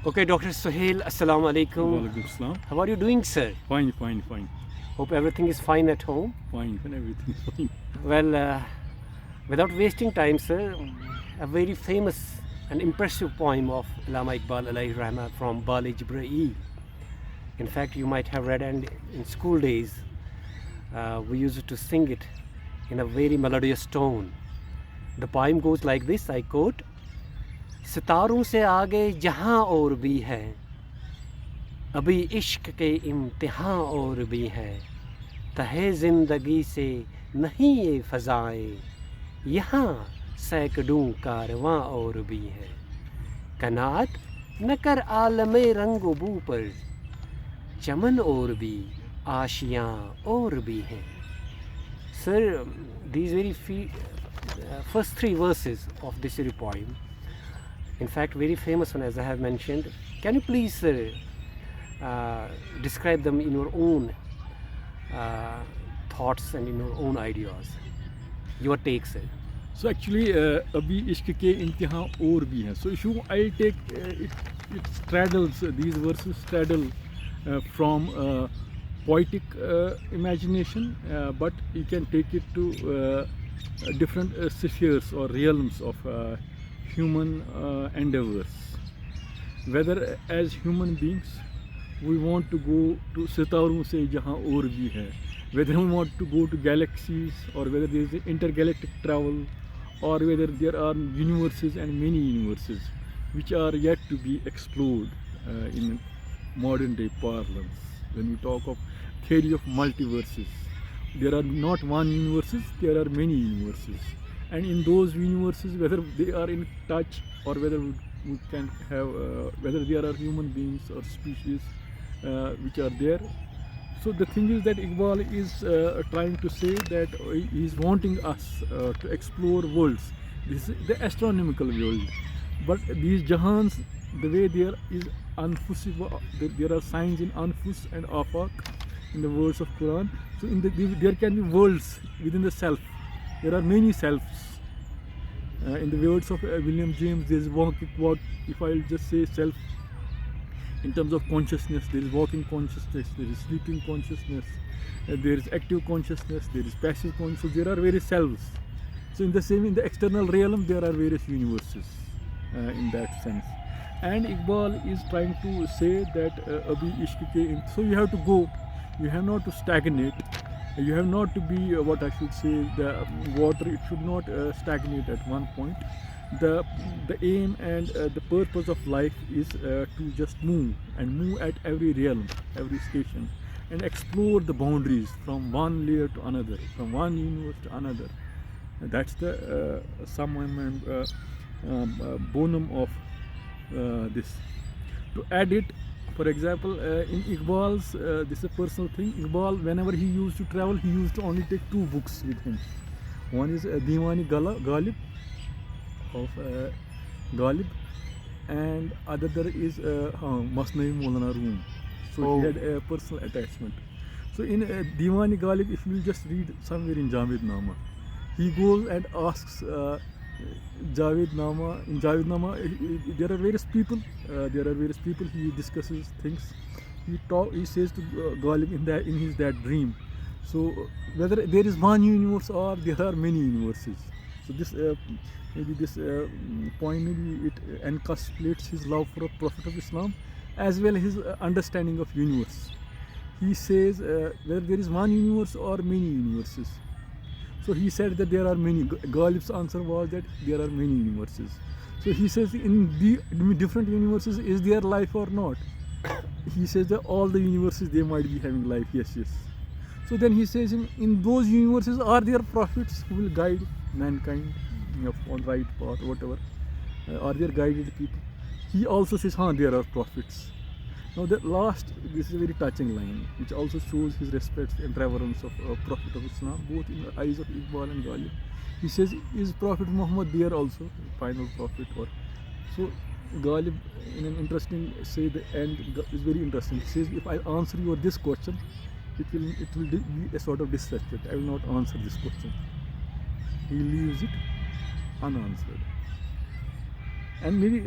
Okay, Dr. Sohail, Assalamu alaikum. Walaikum salam. How are you doing, sir? Fine. Hope everything is fine at home. Fine. Everything is fine. Well, without wasting time, sir, a very famous and impressive poem of Allama Iqbal alayhi rahma from Bal Jibreel. In fact, you might have read, and in school days, we used to sing it in a very melodious tone. The poem goes like this, I quote, सितारों से आगे जहां और भी है, अभी इश्क के इम्तिहान और भी है, तहे ज़िंदगी से नहीं ये फ़ज़ाएं, यहाँ सैकड़ों कारवां और भी है, कनात न कर आलमे रंग बू पर, चमन और भी आशियाँ और भी हैं. Sir, these very first three verses of this poem, in fact very famous one as I have mentioned, can you please, sir, describe them in your own thoughts and in your own ideas, your take, sir? So actually, अभी इश्क के इम्तिहान और भी हैं. So I'll take it straddles, these verses straddle from poetic imagination, but you can take it to different spheres or realms of human endeavors. Whether as human beings we want to go to सितारों से जहाँ और भी है, whether we want to go to galaxies, or whether there is intergalactic travel, or whether there are universes and many universes which are yet to be explored in modern day parlance. When we talk of theory of multiverses, there are not one universes, there are many universes, and in those universes, whether they are in touch or whether we can have whether there are human beings or species which are there. So the thing is that Iqbal is trying to say that he is wanting us to explore worlds. This is the astronomical world, but these jahans, the way there is anfus, there are signs in anfus and afaq in the words of Quran. So there can be worlds within the self. There are many selves. In the words of William James, there is what if I'll just say self in terms of consciousness, there is walking consciousness, there is sleeping consciousness, there is active consciousness, there is passive consciousness. So there are various selves. So in the external realm, there are various universes in that sense. And Iqbal is trying to say that abhi ishq ke, so you have to go, you have not to stagnate, you have not to be what I should say, the water, it should not stagnate at one point. The aim and the purpose of life is to just move at every realm, every station, and explore the boundaries from one layer to another, from one universe to another. And that's the summum and bonum of this. To add it, for example, in Iqbal's, this is a personal thing, Iqbal, whenever he used to travel, he used to only take two books with him. One is Diwani Ghalib of Ghalib, and other is Masnavi Maulana Room. So he had a personal attachment. So in Diwani Ghalib, if you will just read somewhere in Javed Nama, he goes and asks Javed Nama. In Javed Nama, there are various people. He discusses things. He says to Ghalib in his that dream. So whether there is one universe or there are many universes. So this maybe this point, maybe it encapsulates his love for a Prophet of Islam as well as his understanding of universe. He says whether there is one universe or many universes. So he said that there are many. Ghalib's answer was that there are many universes. So he says in the different universes, is there life or not? He says that all the universes, they might be having life. Yes. So then he says in those universes, are there prophets who will guide mankind on right path, whatever? Are there guided people? He also says, there are prophets. Now the last, this is a very touching line, which also shows his respect and reverence of Prophet of Islam, both in the eyes of Iqbal and Ghalib. He says, is Prophet Muhammad there also, final prophet? Or so Ghalib, in an interesting say, the end is very interesting. He says, if I answer you this question, it will be a sort of disrespect. I will not answer this question. He leaves it unanswered. And maybe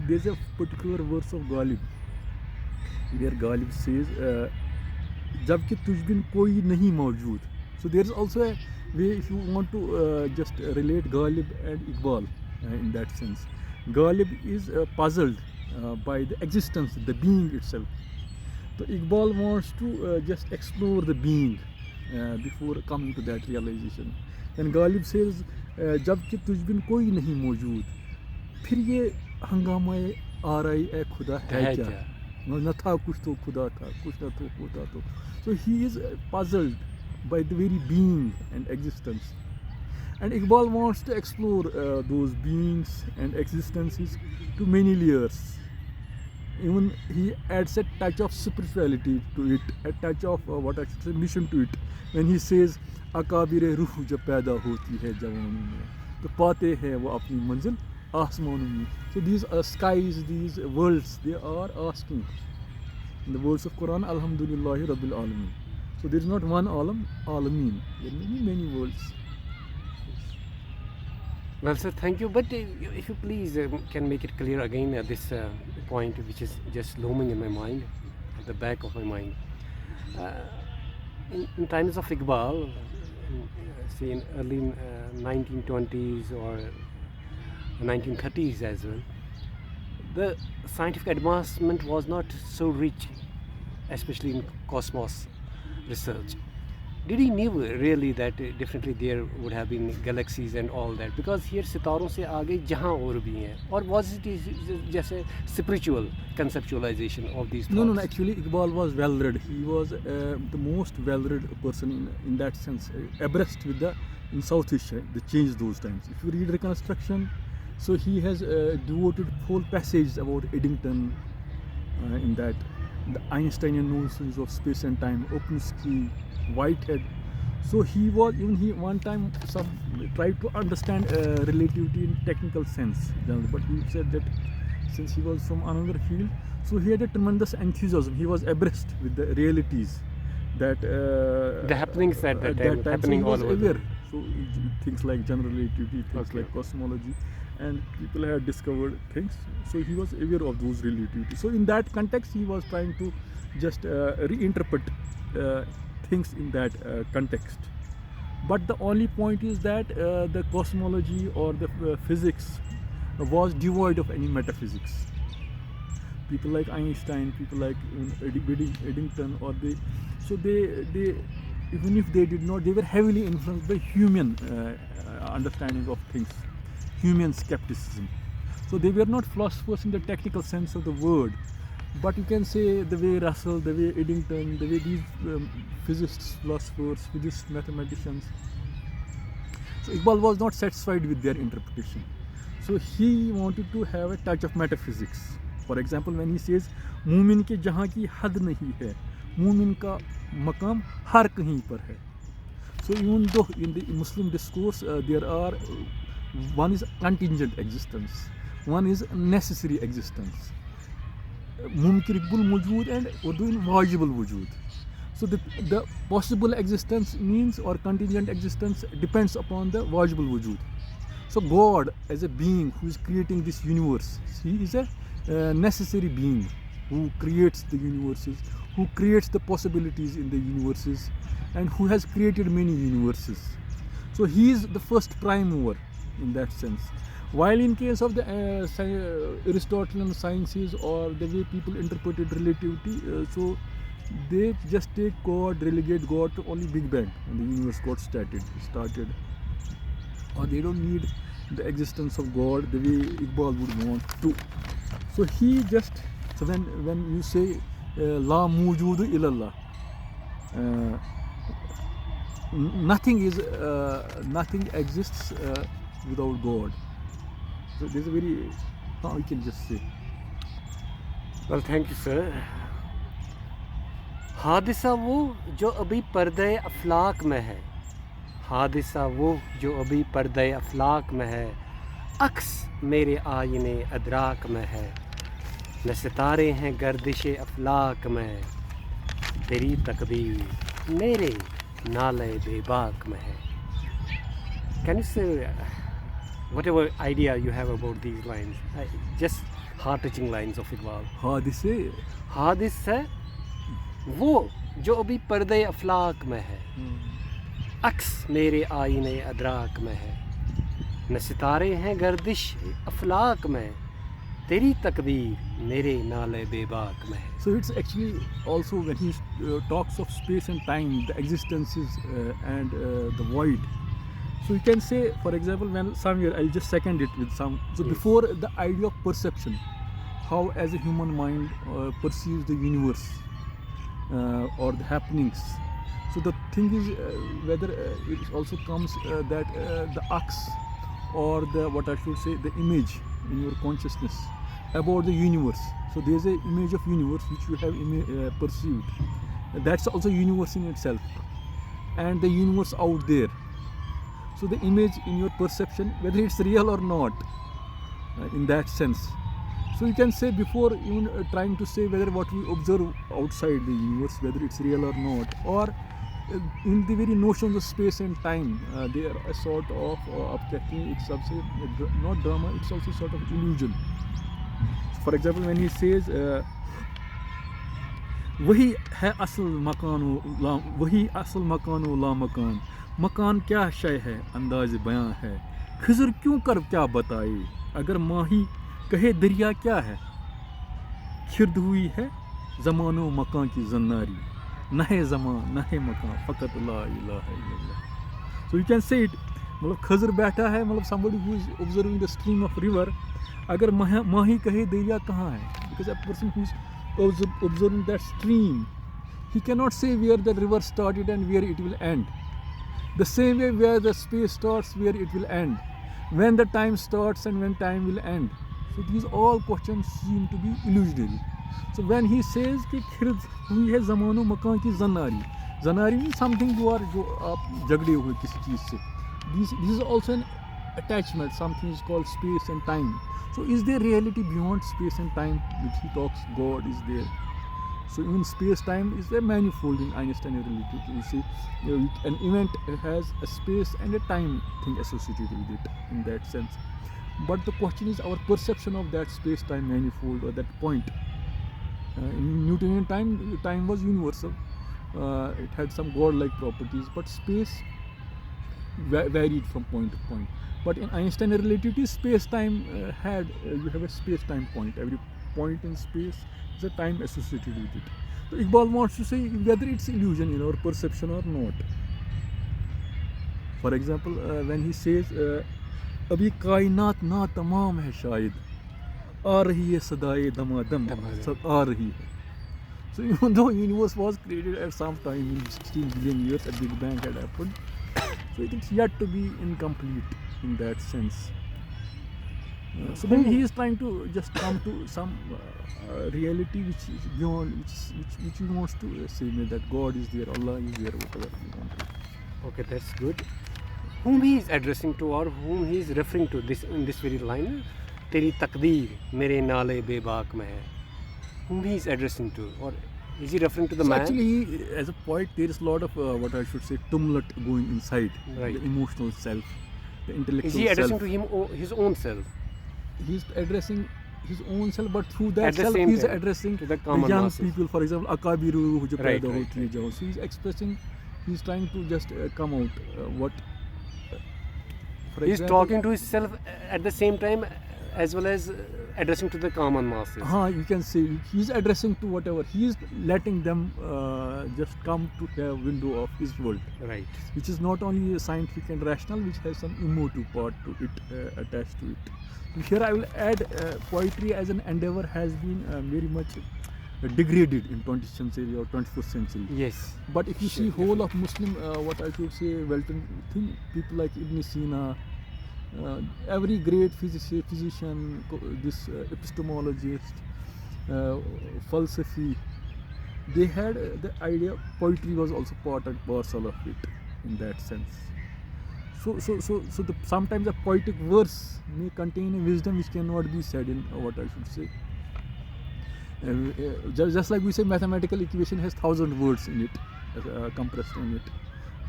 there's a particular verse of Ghalib where Ghalib says, "जबकि तुझ बिन कोई नहीं मौजूद." So there's also a way if you want to just relate Ghalib and Iqbal in that sense. Ghalib is puzzled by the existence, the being itself. So Iqbal wants to just explore the being before coming to that realization. And Ghalib says, "जबकि तुझ बिन कोई नहीं मौजूद, फिर ये हंगामा आराई ए खुदा है क्या? न था कुछ तो खुदा था, कुछ न तो खुदा तो." So he is puzzled by the very being and existence. And Iqbal wants to explore those beings and existences to many layers. Even he adds a touch of spirituality to it, a touch of what I should say, mission to it. When he says, "अकाबिर रूह जब पैदा होती है जवानों में, तो पाते हैं वो अपनी मंजिल आसमानों में." So these skies, these worlds, they are asking. In the words of Quran, Alhamdulillahi Rabbil Alameen. So there is not one alam, alameen. There are many worlds. Well, sir, thank you. But if you please can make it clear again this point which is just looming in my mind, at the back of my mind. In times of Iqbal, say in early 1920s or 1930s as well, the scientific advancement was not so rich, especially in cosmos research. Did he knew really that definitely there would have been galaxies and all that? Because here सितारों से आगे जहाँ और भी हैं. Or was it just a spiritual conceptualization of these thoughts? No. Actually, Iqbal was well-read. He was the most well-read person in that sense, abreast with in South Asia, the change those times. If you read Reconstruction, so he has devoted whole passages about Eddington in that, the Einsteinian notions of space and time, Opensky, Whitehead. So he one time tried to understand relativity in technical sense, but he said that since he was from another field, so he had a tremendous enthusiasm. He was abreast with the realities that the happenings at that time, happening so he was all over. aware. So things like general relativity, things like cosmology, and people had discovered things. So he was aware of those relativities. So in that context, he was trying to just reinterpret things in that context. But the only point is that the cosmology or the physics was devoid of any metaphysics. People like Einstein, people like Eddington, or they even if they did not, they were heavily influenced by human understanding of things, human skepticism. So they were not philosophers in the technical sense of the word, but you can say the way Russell, the way Eddington, the way these physicists, philosophers, physicists, mathematicians. So Iqbal was not satisfied with their interpretation. So he wanted to have a touch of metaphysics. For example, when he says, "Mumin ke jahan ki had nahi hai, mumin ka maqam har kahin par hai." So even though in the Muslim discourse there are, one is contingent existence, one is necessary existence, mumkin wujud and urdu in wajibul wujud. So the possible existence means, or contingent existence depends upon the wajibul wujud. So God as a being who is creating this universe, he is a necessary being who creates the universes, who creates the possibilities in the universes, and who has created many universes. So he is the first prime mover in that sense. While in case of the Aristotelian sciences, or the way people interpreted relativity, so they just take God, relegate God to only Big Bang, and the universe got started, or they don't need the existence of God the way Iqbal would want to. So he just, so when you say La Mujudu illallah, nothing exists without God. So there's a very, we can just say. Well, thank you, sir. हादिसा वो जो अभी पर्दे अफलाक में है, हादिसा वो जो अभी पर्दे अफलाक में है, अक्स मेरे आईने अदराक में है, न सितारे हैं गर्दिश अफलाक में, तेरी तकदीर मेरे नाले बेबाक में है. Can you say whatever idea you have about these lines, just heart-touching lines of Iqbal. हादिसे हादिस है वो जो अभी पर्दे अफलाक में है, अक्स मेरे आईने अदराक में है, न सितारे हैं गर्दिश अफलाक में, तेरी तकदीर मेरे नाले बेबाक में है. So it's actually also when he talks of space and time, the existences and the void. So you can say, for example, when somewhere I'll just second it with some. So Yes. before the idea of perception, how as a human mind perceives the universe or the happenings. So the thing is whether it also comes that the acts or the what I should say the image in your consciousness about the universe. So there's a image of universe which you have perceived. That's also universe in itself, and the universe out there. So the image in your perception, whether it's real or not, in that sense. So you can say before even trying to say whether what we observe outside the universe, whether it's real or not, or in the very notions of space and time, they are a sort of it's also not drama, it's also sort of illusion. For example, when he says वही है असल मकानो ला मकान, मकान क्या शय है अंदाज बयां है, खिजर क्यों कर क्या बताए, अगर माही कहे दरिया क्या है, खिरद हुई है ज़मानो मकान की जन्नारी, न है ज़मान न है मकान फ़कत ला इलाहा इल्लल्लाह. So you can say it, मतलब खजर बैठा है, मतलब somebody who is observing the stream of river, अगर माही कहे दरिया कहाँ है, because a person who is observing that stream, he cannot say where the river started and where it will end. The same way where the space starts, where it will end, when the time starts and when time will end. So these all questions seem to be illusionary. So when he says कि खिरद हुई है ज़मानो मकान की जन्नारी, जन्नारी means something जो आप झगड़े हुए किसी चीज़ से. This is also an attachment, something is called space and time. So is there reality beyond space and time, which he talks God is there? So even space-time is a manifold in Einsteinian relativity. You see, an event has a space and a time thing associated with it in that sense. But the question is our perception of that space-time manifold or that point. In Newtonian time, time was universal. It had some God-like properties, but space varied from point to point. But in Einsteinian relativity, space-time you have a space-time point. Every point in space is a time associated with it. So Iqbal wants to say whether it's illusion in our perception or not. For example, when he says अभी कायनात ना तमाम है शायद, आ रही है सदाए दमादम, सब आ रही है. So even though universe was created at some time in 16 billion years, a Big Bang had happened, so it is yet to be incomplete in that sense. So maybe he is trying to just come to some reality which is beyond, which he wants to say that God is there, Allah is there, whatever he wants to. Okay, that's good. Whom he is addressing to or whom he is referring to this in this very line, तेरी तकदीर मेरे नाले बेबाक में है. Whom he is addressing to, or is he referring to the So man? actually, he, as a poet, there is a lot of what I should say tumult going inside, Right. the emotional self, the intellectual Is he addressing self. to him his own self? He's addressing his own self, but through that At the self, same he's time, addressing to the the common young masses. people. For example, Akabiru, who jo Right, paida right, hoti hai jahan. So he's expressing, he's trying to just come out what. For He is example, talking to himself at the same time as well as addressing to the common masses. you can say he's addressing to whatever. He is letting them just come to the window of his world, Right. which is not only scientific and rational, which has some emotive part to it attached to it. So here I will add poetry as an endeavor has been very much degraded in 20th century or 21st century. Yes. But if you see whole of Muslim, what I should say, Welton thing, people like Ibn Sina, every great physician, this epistemologist, Falsafi, they had the idea poetry was also part and parcel of it in that sense. So sometimes a poetic verse may contain a wisdom which cannot be said in what I should say. Just like we say mathematical equation has 1,000 words in it, compressed in it.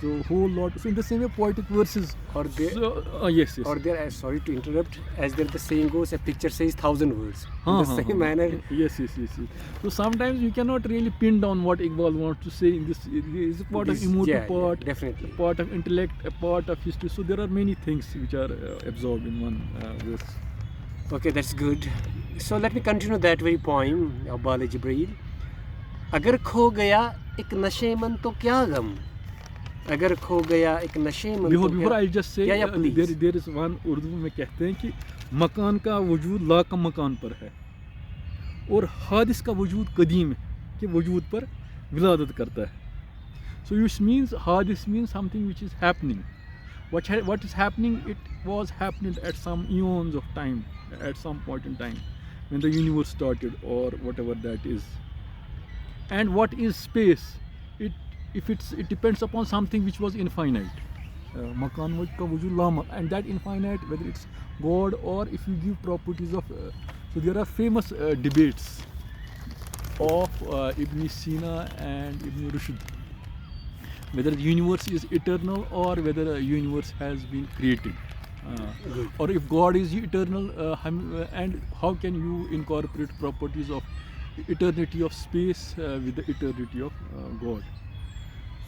So whole lot. So in the same way, poetic verses. Or there, So, yes, yes. or there, sorry to interrupt, as there the saying goes, a picture says 1,000 words. In the same manner, Yes, yes, yes, yes. So sometimes you cannot really pin down what Iqbal wants to say in this. It is a part this- of emotive yeah, part, definitely. a part of intellect, a part of history. So there are many things which are absorbed in one verse. Okay, that's good. So let me continue that very poem of Bale Jibreel. अगर खो गया एक नशेमन तो क्या गम, अगर खो गया एक नशेमन तो Before I just say, yeah, please. there is one Urdu में कहते हैं कि मकान का वजूद लाका मकान पर है और हादिस का वजूद कदीम है कि वजूद पर विलादत करता है. So which means hadis means something which is happening. What is happening? It was happening at some eons of time, at some point in time, when the universe started or whatever that is. And what is space? It depends upon something which was infinite. Makan ka wujud lama, and that infinite, whether it's God or if you give properties of. So there are famous debates of Ibn Sina and Ibn Rushd, whether the universe is eternal or whether a universe has been created, Good. or if God is eternal, and how can you incorporate properties of eternity of space with the eternity of God.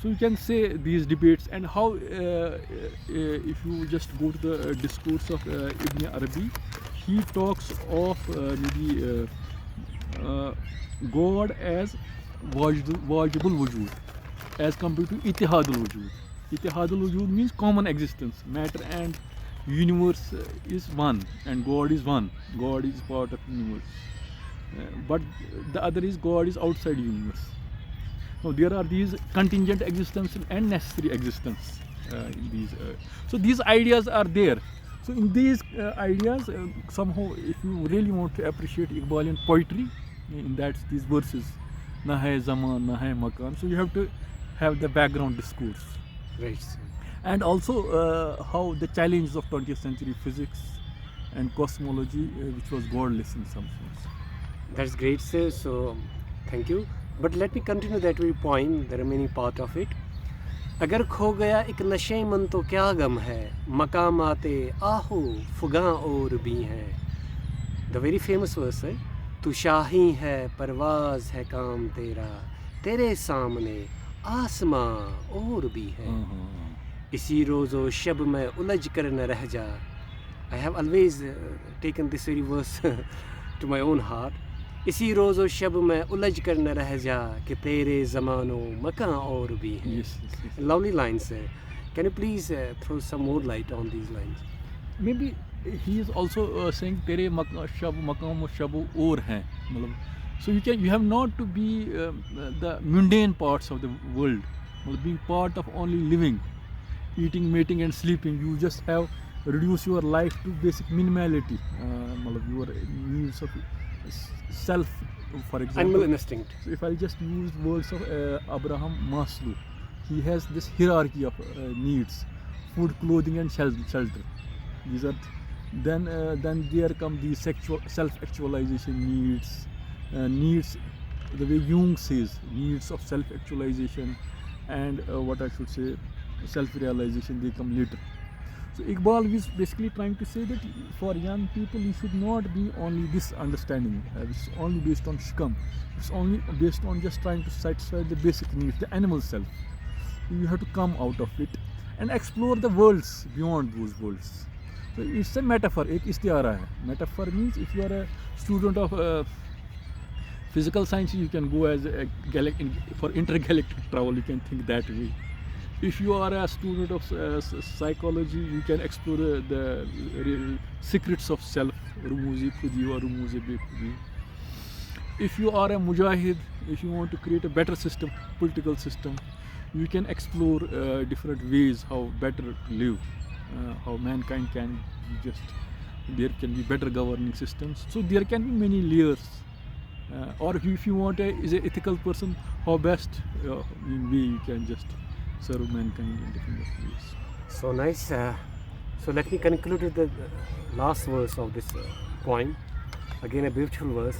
So you can say these debates, and how if you just go to the discourse of Ibn Arabi, he talks of maybe God as wajibul wujud as compared to ittihadul wujud. Ittihadul wujud means common existence. Matter and universe is one, and God is one. God is part of universe. But the other is God is outside universe. Now there are these contingent existence and necessary existence in these. So these ideas are there. So in these ideas, somehow, if you really want to appreciate Iqbalian poetry, in that these verses, na hai zaman, na hai makan. So you have to have the background discourse, Right, sir. and also how the challenges of 20th century physics and cosmology, which was godless in some sense. That's great, sir. So, thank you. But let me continue that very poem, the remaining part of it. अगर खो गया एक नशे मन तो क्या गम है, मकामाते आहो फुगां और भी हैं. The very famous verse है, तू शाही है परवाज है काम तेरा, तेरे सामने आसमां और भी है. इसी रोज़ो शब में उलझ कर न रह जा. I have always taken this very verse to my own heart. इसी रोज़ो शब में उलझ कर न रह जा कि तेरे ज़मानो मकां और भी हैं. Yes, yes, yes. Lovely lines, sir. Can you please throw some more light on these lines? Maybe he is also saying तेरे शब मकाम शब और हैं, मतलब. So you have not to be the mundane parts of the world, being part of only living, eating, mating and sleeping. You just have reduce your life to basic minimality, your needs of self, for example. Animal instinct. So if I just use words of Abraham Maslow, he has this hierarchy of needs: food, clothing, and shelter. These are then there come the sexual self-actualization needs, needs the way Jung says, needs of self-actualization, and what I should say, self-realization, they come later. So Iqbal is basically trying to say that for young people you should not be only this understanding, which is only based on shikam. It's only based on just trying to satisfy the basic needs, the animal self. You have to come out of it and explore the worlds beyond those worlds. So it's a metaphor, एक इस्तिआरा है. Metaphor means if you are a student of physical science, you can go as a for intergalactic travel, you can think that way. If you are a student of psychology, you can explore the secrets of self, Rumuzi Khudi or Rumuzi Bekhudi. If you are a mujahid, if you want to create a better system, political system, you can explore different ways how better to live, how mankind can be just, there can be better governing systems. So there can be many layers. Or if you want is an ethical person, how best in way you can just serve mankind in different ways. So nice. So let me conclude with the last verse of this poem. Again a beautiful verse.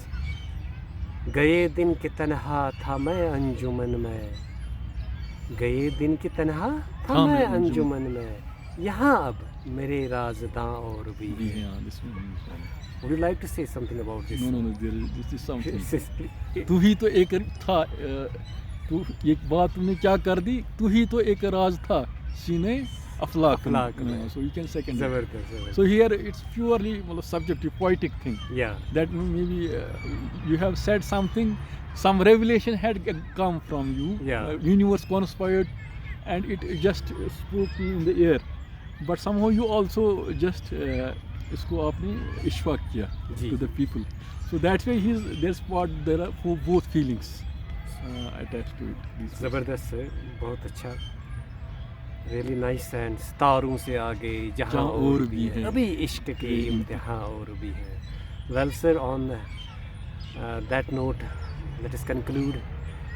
गए दिन के तन्हा था मैं अंजुमन में, गए दिन की तन्हा था हाँ, मैं मैं अंजुमन में, यहाँ अब मेरे राज़दां और भी भी हैं। हैं, हाँ, this one is on. Would you like to say something about this? No, this is something. This is- तू ही तो एक था, तू एक बात तुमने क्या कर दी, तू ही तो एक राज था सीने अफलाक अफलाक में। So you can second it. जबरदस्त जबरदस्त। So here it's purely मतलब subjective, poetic thing. Yeah. That maybe you have said something, some revelation had come from you. Yeah. Universe conspired, and it just spoke in the air. But somehow you also just इसको आपने इशफाक किया जी। to the people. So that's why there's what there are for both feelings attached to it. These ज़बरदस्त sir, बहुत अच्छा। Really nice and सितारों से आगे जहाँ और भी है, अभी इश्क के इम्तिहान और भी है। Well sir, on that note let us conclude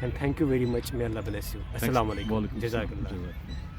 and thank you very much. May Allah bless you. अस्सलाम वालेकुम। Walaikum जज़ाकल्लाह। Assalam.